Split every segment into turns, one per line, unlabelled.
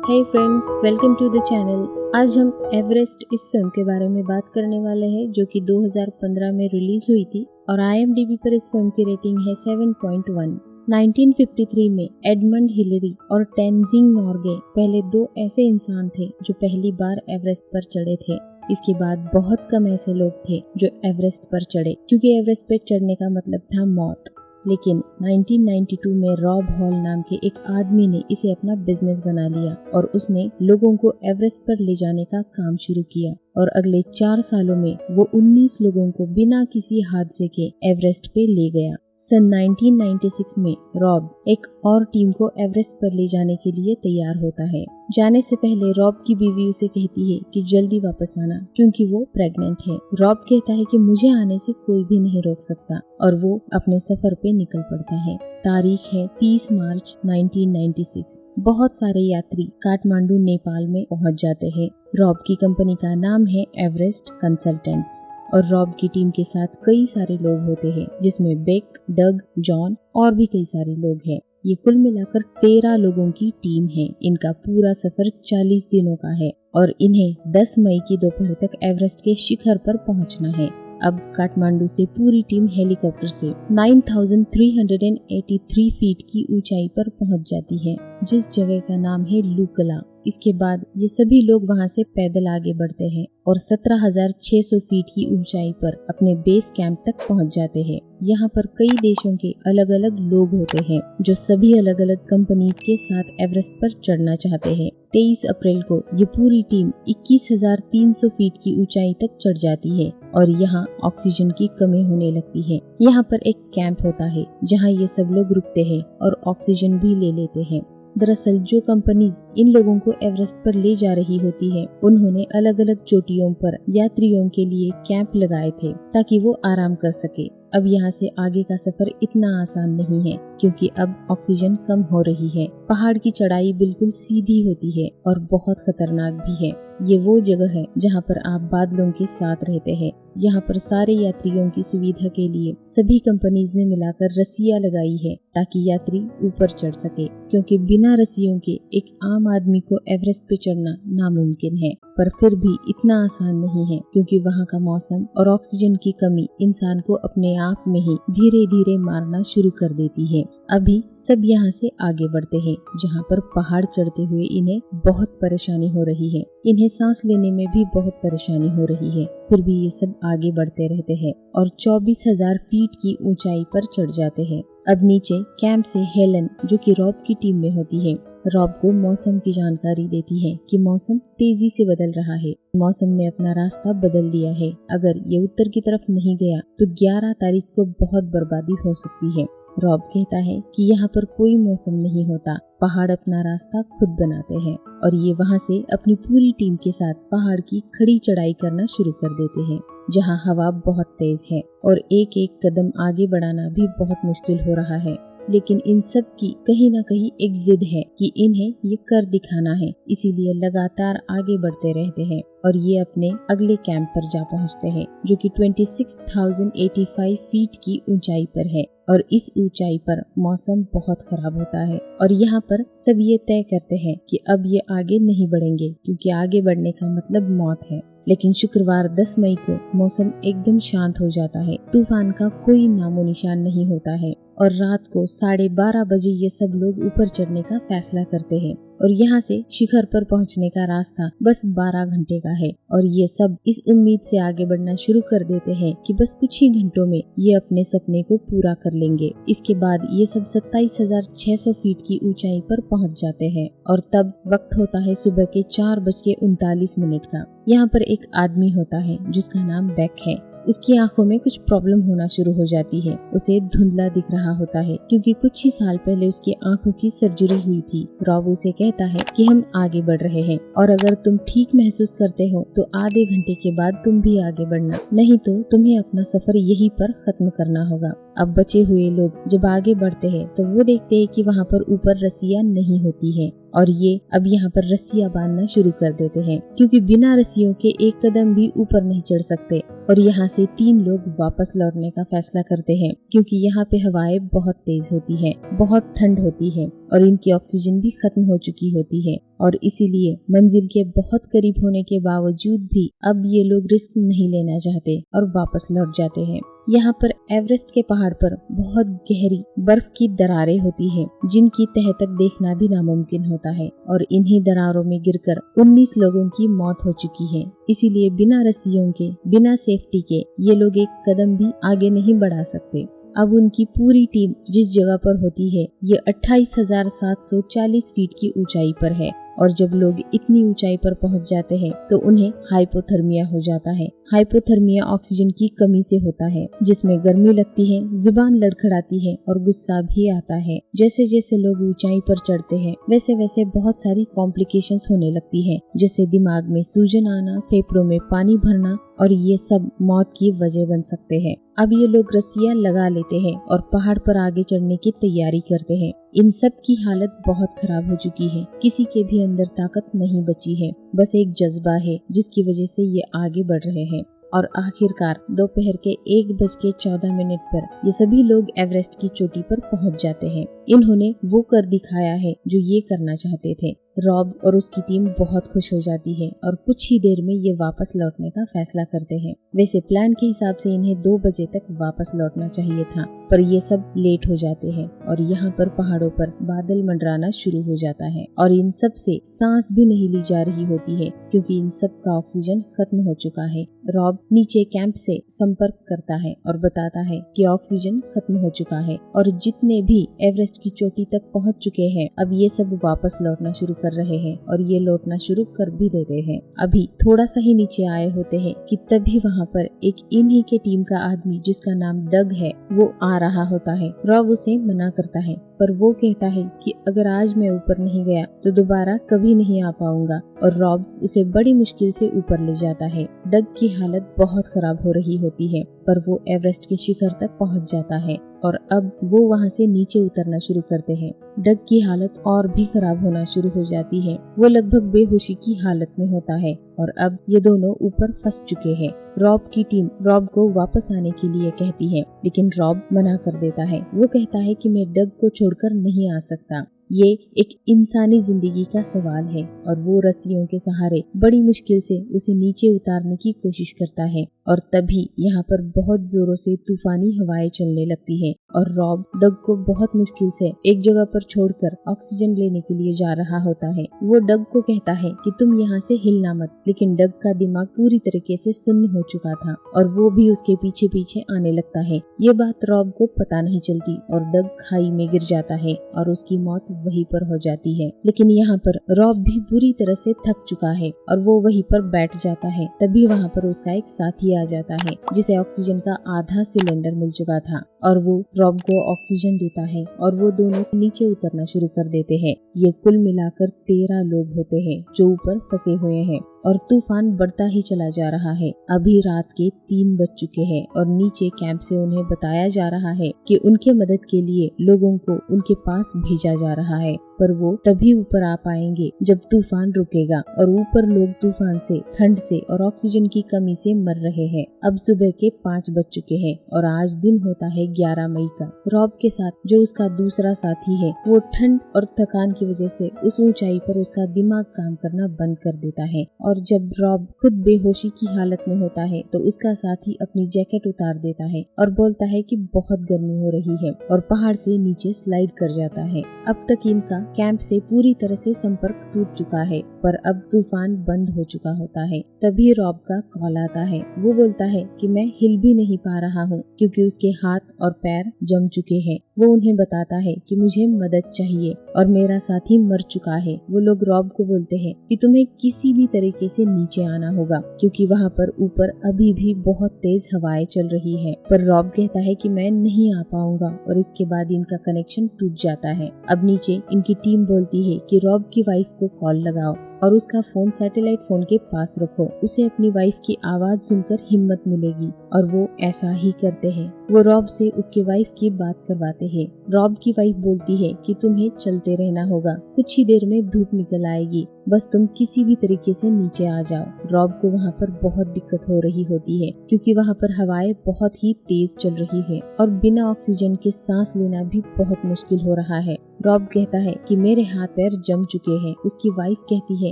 Hey friends, welcome to the channel. आज हम Everest इस फिल्म के बारे में बात करने वाले हैं जो कि 2015 में रिलीज हुई थी और IMDb पर इस फिल्म की रेटिंग है 7.1। 1953 में एडमंड हिलरी और टेनजिंग नोर्गे पहले दो ऐसे इंसान थे जो पहली बार एवरेस्ट पर चढ़े थे। इसके बाद बहुत कम ऐसे लोग थे जो एवरेस्ट पर चढ़े, क्योंकि एवरेस्ट पर चढ़ने का मतलब था मौत। लेकिन 1992 में रॉब हॉल नाम के एक आदमी ने इसे अपना बिजनेस बना लिया और उसने लोगों को एवरेस्ट पर ले जाने का काम शुरू किया और अगले 4 सालों में वो 19 लोगों को बिना किसी हादसे के एवरेस्ट पे ले गया। सन 1996 में रॉब एक और टीम को एवरेस्ट पर ले जाने के लिए तैयार होता है। जाने से पहले रॉब की बीवी उसे कहती है कि जल्दी वापस आना, क्योंकि वो प्रेग्नेंट है। रॉब कहता है कि मुझे आने से कोई भी नहीं रोक सकता और वो अपने सफर पे निकल पड़ता है। तारीख है 30 मार्च 1996। बहुत सारे यात्री काठमांडू नेपाल में पहुंच जाते हैं। रॉब की कंपनी का नाम है एवरेस्ट कंसल्टेंट्स और रॉब की टीम के साथ कई सारे लोग होते हैं, जिसमें बेक, डग, जॉन और भी कई सारे लोग हैं। ये कुल मिलाकर 13 लोगों की टीम है। इनका पूरा सफर 40 दिनों का है और इन्हें 10 मई की दोपहर तक एवरेस्ट के शिखर पर पहुंचना है। अब काठमांडू से पूरी टीम हेलीकॉप्टर से 9383 फीट की ऊंचाई पर पहुंच जाती है, जिस जगह का नाम है लूकला। इसके बाद ये सभी लोग वहां से पैदल आगे बढ़ते हैं और 17,600 फीट की ऊंचाई पर अपने बेस कैंप तक पहुंच जाते हैं। यहाँ पर कई देशों के अलग अलग लोग होते हैं जो सभी अलग अलग कंपनीज के साथ एवरेस्ट पर चढ़ना चाहते हैं। 23 अप्रैल को ये पूरी टीम 21,300 फीट की ऊंचाई तक चढ़ जाती है और यहाँ ऑक्सीजन की कमी होने लगती है। यहाँ पर एक कैंप होता है जहाँ ये सब लोग रुकते हैं और ऑक्सीजन भी ले लेते हैं। दरअसल जो कंपनीज इन लोगों को एवरेस्ट पर ले जा रही होती है, उन्होंने अलग अलग चोटियों पर यात्रियों के लिए कैंप लगाए थे ताकि वो आराम कर सके। अब यहाँ से आगे का सफर इतना आसान नहीं है, क्योंकि अब ऑक्सीजन कम हो रही है। पहाड़ की चढ़ाई बिल्कुल सीधी होती है और बहुत खतरनाक भी है। ये वो जगह है जहाँ पर आप बादलों के साथ रहते हैं। यहाँ पर सारे यात्रियों की सुविधा के लिए सभी कंपनीज ने मिलाकर रस्सियाँ लगाई है ताकि यात्री ऊपर चढ़ सके, क्योंकि बिना रस्सियों के एक आम आदमी को एवरेस्ट पे चढ़ना नामुमकिन है। पर फिर भी इतना आसान नहीं है, क्योंकि वहाँ का मौसम और ऑक्सीजन की कमी इंसान को अपने आप में ही धीरे धीरे मारना शुरू कर देती है। अभी सब यहाँ से आगे बढ़ते हैं, जहाँ पर पहाड़ चढ़ते हुए इन्हें बहुत परेशानी हो रही है। इन्हें सांस लेने में भी बहुत परेशानी हो रही है। फिर भी ये सब आगे बढ़ते रहते हैं और 24,000 फीट की ऊंचाई पर चढ़ जाते हैं। अब नीचे कैंप से हेलन, जो कि रॉब की टीम में होती है, रॉब को मौसम की जानकारी देती है कि मौसम तेजी से बदल रहा है। मौसम ने अपना रास्ता बदल दिया है। अगर ये उत्तर की तरफ नहीं गया तो 11 तारीख को बहुत बर्बादी हो सकती है। रॉब कहता है कि यहाँ पर कोई मौसम नहीं होता, पहाड़ अपना रास्ता खुद बनाते हैं और ये वहाँ से अपनी पूरी टीम के साथ पहाड़ की खड़ी चढ़ाई करना शुरू कर देते हैं, जहाँ हवा बहुत तेज है और एक एक कदम आगे बढ़ाना भी बहुत मुश्किल हो रहा है। लेकिन इन सब की कहीं ना कहीं एक जिद है कि इन्हें ये कर दिखाना है, इसीलिए लगातार आगे बढ़ते रहते हैं और ये अपने अगले कैंप पर जा पहुंचते हैं, जो कि 26,085 फीट की ऊंचाई पर है। और इस ऊंचाई पर मौसम बहुत खराब होता है और यहाँ पर सब ये तय करते हैं कि अब ये आगे नहीं बढ़ेंगे, क्योंकि आगे बढ़ने का मतलब मौत है। लेकिन शुक्रवार 10 मई को मौसम एकदम शांत हो जाता है। तूफान का कोई नामो निशान नहीं होता है और रात को 12:30 बजे ये सब लोग ऊपर चढ़ने का फैसला करते हैं और यहाँ से शिखर पर पहुँचने का रास्ता बस 12 घंटे का है। और ये सब इस उम्मीद से आगे बढ़ना शुरू कर देते हैं कि बस कुछ ही घंटों में ये अपने सपने को पूरा कर लेंगे। इसके बाद ये सब 27,600 फीट की ऊंचाई पर पहुँच जाते हैं और तब वक्त होता है सुबह के 4:39 का। यहाँ पर एक आदमी होता है जिसका नाम बेक है। उसकी आंखों में कुछ प्रॉब्लम होना शुरू हो जाती है। उसे धुंधला दिख रहा होता है, क्योंकि कुछ ही साल पहले उसकी आंखों की सर्जरी हुई थी। रॉब उसे कहता है कि हम आगे बढ़ रहे हैं और अगर तुम ठीक महसूस करते हो तो आधे घंटे के बाद तुम भी आगे बढ़ना, नहीं तो तुम्हें अपना सफर यहीं पर खत्म करना होगा। अब बचे हुए लोग जब आगे बढ़ते हैं तो वो देखते हैं कि वहाँ पर ऊपर रस्सियाँ नहीं होती है और ये अब यहाँ पर रस्सियाँ बांधना शुरू कर देते हैं, क्योंकि बिना रस्सियों के एक कदम भी ऊपर नहीं चढ़ सकते। और यहाँ से 3 लोग वापस लौटने का फैसला करते हैं, क्योंकि यहाँ पे हवाएं बहुत तेज होती हैं, बहुत ठंड होती है और इनकी ऑक्सीजन भी खत्म हो चुकी होती है। और इसीलिए मंजिल के बहुत करीब होने के बावजूद भी अब ये लोग रिस्क नहीं लेना चाहते और वापस लौट जाते हैं। यहाँ पर एवरेस्ट के पहाड़ पर बहुत गहरी बर्फ की दरारें होती हैं, जिनकी तह तक देखना भी नामुमकिन होता है और इन्हीं दरारों में गिरकर 19 लोगों की मौत हो चुकी है। इसीलिए बिना रस्सियों के, बिना सेफ्टी के ये लोग एक कदम भी आगे नहीं बढ़ा सकते। अब उनकी पूरी टीम जिस जगह पर होती है ये 28,740 फीट की ऊंचाई पर है और जब लोग इतनी ऊंचाई पर पहुंच जाते हैं तो उन्हें हाइपोथर्मिया हो जाता है। हाइपोथर्मिया ऑक्सीजन की कमी से होता है, जिसमें गर्मी लगती है, जुबान लड़खड़ाती है और गुस्सा भी आता है। जैसे जैसे लोग ऊंचाई पर चढ़ते हैं वैसे वैसे बहुत सारी कॉम्प्लिकेशंस होने लगती है, जैसे दिमाग में सूजन आना, फेफड़ों में पानी भरना, और ये सब मौत की वजह बन सकते हैं। अब ये लोग रस्सियां लगा लेते हैं और पहाड़ पर आगे चढ़ने की तैयारी करते हैं। इन सब की हालत बहुत खराब हो चुकी है, किसी के भी अंदर ताकत नहीं बची है, बस एक जज्बा है जिसकी वजह से ये आगे बढ़ रहे हैं। और आखिरकार दोपहर के 1:14 पर ये सभी लोग एवरेस्ट की चोटी पर पहुंच जाते हैं। इन्होंने वो कर दिखाया है जो ये करना चाहते थे। रॉब और उसकी टीम बहुत खुश हो जाती है और कुछ ही देर में ये वापस लौटने का फैसला करते हैं। वैसे प्लान के हिसाब से इन्हें 2 बजे तक वापस लौटना चाहिए था, पर ये सब लेट हो जाते हैं और यहाँ पर पहाड़ों पर बादल मंडराना शुरू हो जाता है और इन सब से सांस भी नहीं ली जा रही होती है, क्योंकि इन सब का ऑक्सीजन खत्म हो चुका है। रॉब नीचे कैंप से संपर्क करता है और बताता है कि ऑक्सीजन खत्म हो चुका है और जितने भी एवरेस्ट की चोटी तक पहुँच चुके हैं अब ये सब वापस लौटना शुरू कर रहे हैं और ये लौटना शुरू कर भी देते हैं। अभी थोड़ा सा ही नीचे आए होते हैं कि तभी वहाँ पर एक इन्हीं के टीम का आदमी जिसका नाम डग है वो आ रहा होता है। रॉब उसे मना करता है, पर वो कहता है कि अगर आज मैं ऊपर नहीं गया तो दोबारा कभी नहीं आ पाऊंगा, और रॉब उसे बड़ी मुश्किल से ऊपर ले जाता है। डग की हालत बहुत खराब हो रही होती है, पर वो एवरेस्ट के शिखर तक पहुंच जाता है और अब वो वहां से नीचे उतरना शुरू करते हैं। डग की हालत और भी खराब होना शुरू हो जाती है। वो लगभग बेहोशी की हालत में होता है और अब ये दोनों ऊपर फंस चुके हैं। रॉब की टीम रॉब को वापस आने के लिए कहती है, लेकिन रॉब मना कर देता है। वो कहता है कि मैं डग को छोड़कर नहीं आ सकता। ये एक इंसानी जिंदगी का सवाल है और वो रस्सियों के सहारे बड़ी मुश्किल से उसे नीचे उतारने की कोशिश करता है और तभी यहाँ पर बहुत जोरों से तूफानी हवाएं चलने लगती है और रॉब डग को बहुत मुश्किल से एक जगह पर छोड़कर ऑक्सीजन लेने के लिए जा रहा होता है। वो डग को कहता है कि तुम यहाँ से हिलना मत, लेकिन डग का दिमाग पूरी तरीके से सुन्न हो चुका था और वो भी उसके पीछे पीछे आने लगता है। ये बात रॉब को पता नहीं चलती और डग खाई में गिर जाता है और उसकी मौत वहीं पर हो जाती है। लेकिन यहाँ पर रॉब भी बुरी तरह से थक चुका है और वो वहीं पर बैठ जाता है। तभी वहाँ पर उसका एक साथी आ जाता है जिसे ऑक्सीजन का आधा सिलेंडर मिल चुका था और वो रॉब को ऑक्सीजन देता है और वो दोनों नीचे उतरना शुरू कर देते हैं। ये कुल मिलाकर 13 लोग होते हैं जो ऊपर फंसे हुए हैं और तूफान बढ़ता ही चला जा रहा है। अभी रात के 3 बज चुके हैं और नीचे कैंप से उन्हें बताया जा रहा है कि उनके मदद के लिए लोगों को उनके पास भेजा जा रहा है, पर वो तभी ऊपर आ पाएंगे जब तूफान रुकेगा और ऊपर लोग तूफान से, ठंड से और ऑक्सीजन की कमी से मर रहे हैं। अब सुबह के 5 बज चुके हैं और आज दिन होता है 11 मई का। रॉब के साथ जो उसका दूसरा साथी है वो ठंड और थकान की वजह से उस ऊंचाई पर उसका दिमाग काम करना बंद कर देता है और जब रॉब खुद बेहोशी की हालत में होता है तो उसका साथी अपनी जैकेट उतार देता है और बोलता है कि बहुत गर्मी हो रही है और पहाड़ से नीचे स्लाइड कर जाता है। अब तक इनका कैंप से पूरी तरह से संपर्क टूट चुका है, पर अब तूफान बंद हो चुका होता है। तभी रॉब का कॉल आता है। वो बोलता है कि मैं हिल भी नहीं पा रहा हूँ क्योंकि उसके हाथ और पैर जम चुके हैं। वो उन्हें बताता है कि मुझे मदद चाहिए और मेरा साथी मर चुका है। वो लोग रॉब को बोलते हैं कि तुम्हें किसी भी तरीके से नीचे आना होगा क्योंकि वहाँ पर ऊपर अभी भी बहुत तेज हवाएं चल रही है। पर रॉब कहता है कि मैं नहीं आ पाऊंगा और इसके बाद इनका कनेक्शन टूट जाता है। अब नीचे इनकी टीम बोलती है कि रॉब की वाइफ को कॉल लगाओ और उसका फोन सैटेलाइट फोन के पास रखो, उसे अपनी वाइफ की आवाज सुनकर हिम्मत मिलेगी। और वो ऐसा ही करते हैं। वो रॉब से उसकी वाइफ की बात करवाते हैं। रॉब की वाइफ बोलती है कि तुम्हें चलते रहना होगा, कुछ ही देर में धूप निकल आएगी, बस तुम किसी भी तरीके से नीचे आ जाओ। रॉब को वहाँ पर बहुत दिक्कत हो रही होती है क्योंकि वहाँ पर हवाएं बहुत ही तेज चल रही है और बिना ऑक्सीजन के सांस लेना भी बहुत मुश्किल हो रहा है। रॉब कहता है कि मेरे हाथ पैर जम चुके हैं। उसकी वाइफ कहती है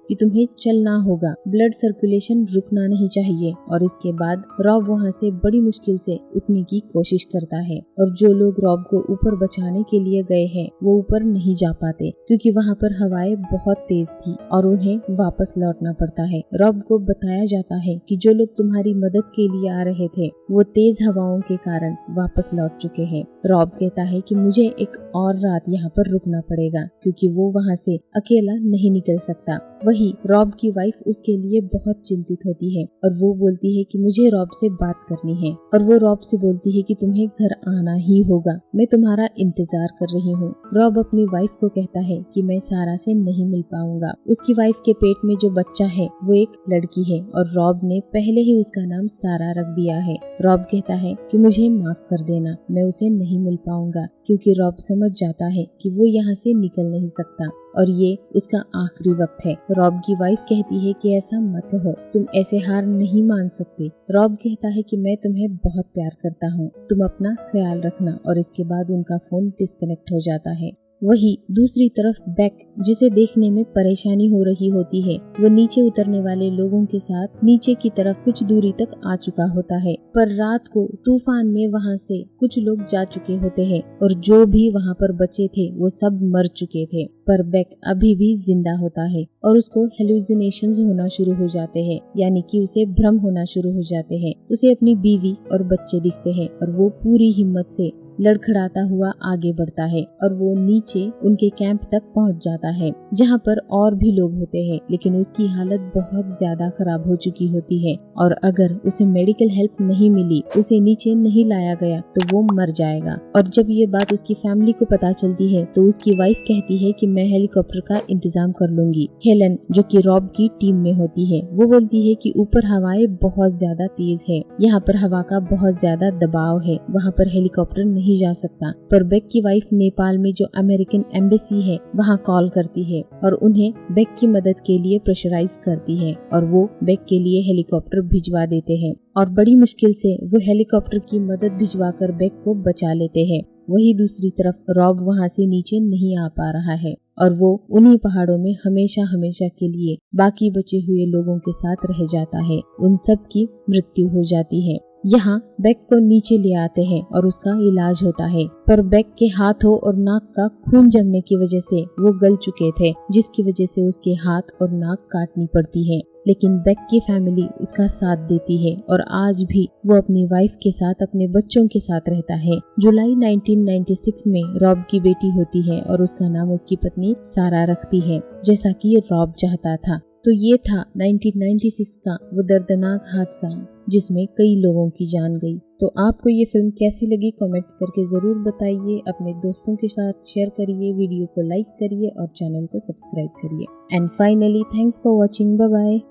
कि तुम्हें चलना होगा, ब्लड सर्कुलेशन रुकना नहीं चाहिए। और इसके बाद रॉब वहाँ से बड़ी मुश्किल से उठने की कोशिश करता है और जो लोग रॉब को ऊपर बचाने के लिए गए हैं वो ऊपर नहीं जा पाते क्योंकि वहाँ पर हवाएं बहुत तेज थी और उन्हें वापस लौटना पड़ता है। रॉब को बताया जाता है कि जो लोग तुम्हारी मदद के लिए आ रहे थे वो तेज हवाओं के कारण वापस लौट चुके हैं। रॉब कहता है कि मुझे एक और रात यहाँ पर रुकना पड़ेगा क्योंकि वो वहाँ से अकेला नहीं निकल सकता। वही रॉब की वाइफ उसके लिए बहुत चिंतित होती है और वो बोलती है कि मुझे रॉब से बात करनी है। और वो रॉब से बोलती है कि तुम्हें घर आना ही होगा, मैं तुम्हारा इंतजार कर रही हूँ। रॉब अपनी वाइफ को कहता है कि मैं सारा से नहीं मिल पाऊंगा। उसकी वाइफ के पेट में जो बच्चा है वो एक लड़की है और रॉब ने पहले ही उसका नाम सारा रख दिया है। रॉब कहता है कि मुझे माफ कर देना, मैं उसे नहीं मिल पाऊंगा क्योंकि रॉब समझ जाता है कि वो यहाँ से निकल नहीं सकता और ये उसका आखिरी वक्त है। रॉब की वाइफ कहती है कि ऐसा मत कहो, तुम ऐसे हार नहीं मान सकते। रॉब कहता है कि मैं तुम्हें बहुत प्यार करता हूँ, तुम अपना ख्याल रखना। और इसके बाद उनका फोन डिस्कनेक्ट हो जाता है। वही दूसरी तरफ बेक, जिसे देखने में परेशानी हो रही होती है, वो नीचे उतरने वाले लोगों के साथ नीचे की तरफ कुछ दूरी तक आ चुका होता है। पर रात को तूफान में वहाँ से कुछ लोग जा चुके होते हैं और जो भी वहाँ पर बचे थे वो सब मर चुके थे। पर बेक अभी भी जिंदा होता है और उसको हेलुसिनेशंस होना शुरू हो जाते हैं, यानी कि उसे भ्रम होना शुरू हो जाते हैं। उसे अपनी बीवी और बच्चे दिखते हैं और वो पूरी हिम्मत से लड़खड़ाता हुआ आगे बढ़ता है और वो नीचे उनके कैंप तक पहुंच जाता है जहां पर और भी लोग होते हैं, लेकिन उसकी हालत बहुत ज्यादा खराब हो चुकी होती है और अगर उसे मेडिकल हेल्प नहीं मिली, उसे नीचे नहीं लाया गया तो वो मर जाएगा। और जब ये बात उसकी फैमिली को पता चलती है तो उसकी वाइफ कहती है कि मैं हेलीकॉप्टर का इंतजाम कर लूंगी। हेलन, जो कि रॉब की टीम में होती है, वो बोलती है कि ऊपर हवाएं बहुत ज्यादा तेज है, यहाँ पर हवा का बहुत ज्यादा दबाव है, वहाँ पर हेलीकॉप्टर नहीं जा सकता। पर बेक की वाइफ नेपाल में जो अमेरिकन एम्बेसी है वहाँ कॉल करती है और उन्हें बेक की मदद के लिए प्रेशराइज करती है और वो बेक के लिए हेलीकॉप्टर भिजवा देते हैं और बड़ी मुश्किल से वो हेलीकॉप्टर की मदद भिजवाकर बेक को बचा लेते हैं। वही दूसरी तरफ रॉब वहाँ से नीचे नहीं आ पा रहा है और वो उन्हीं पहाड़ों में हमेशा हमेशा के लिए बाकी बचे हुए लोगों के साथ रह जाता है। उन सब की मृत्यु हो जाती है। यहाँ बेक को नीचे ले आते हैं और उसका इलाज होता है, पर बेक के हाथों और नाक का खून जमने की वजह से वो गल चुके थे, जिसकी वजह से उसके हाथ और नाक काटनी पड़ती है। लेकिन बेक की फैमिली उसका साथ देती है और आज भी वो अपनी वाइफ के साथ अपने बच्चों के साथ रहता है। जुलाई 1996 में रॉब की बेटी होती है और उसका नाम उसकी पत्नी सारा रखती है, जैसा कि रॉब चाहता था। तो ये था 1996 का वो दर्दनाक हादसा जिसमें कई लोगों की जान गई। तो आपको ये फिल्म कैसी लगी कमेंट करके जरूर बताइए, अपने दोस्तों के साथ शेयर करिए, वीडियो को लाइक करिए और चैनल को सब्सक्राइब करिए। And finally thanks for watching, bye bye.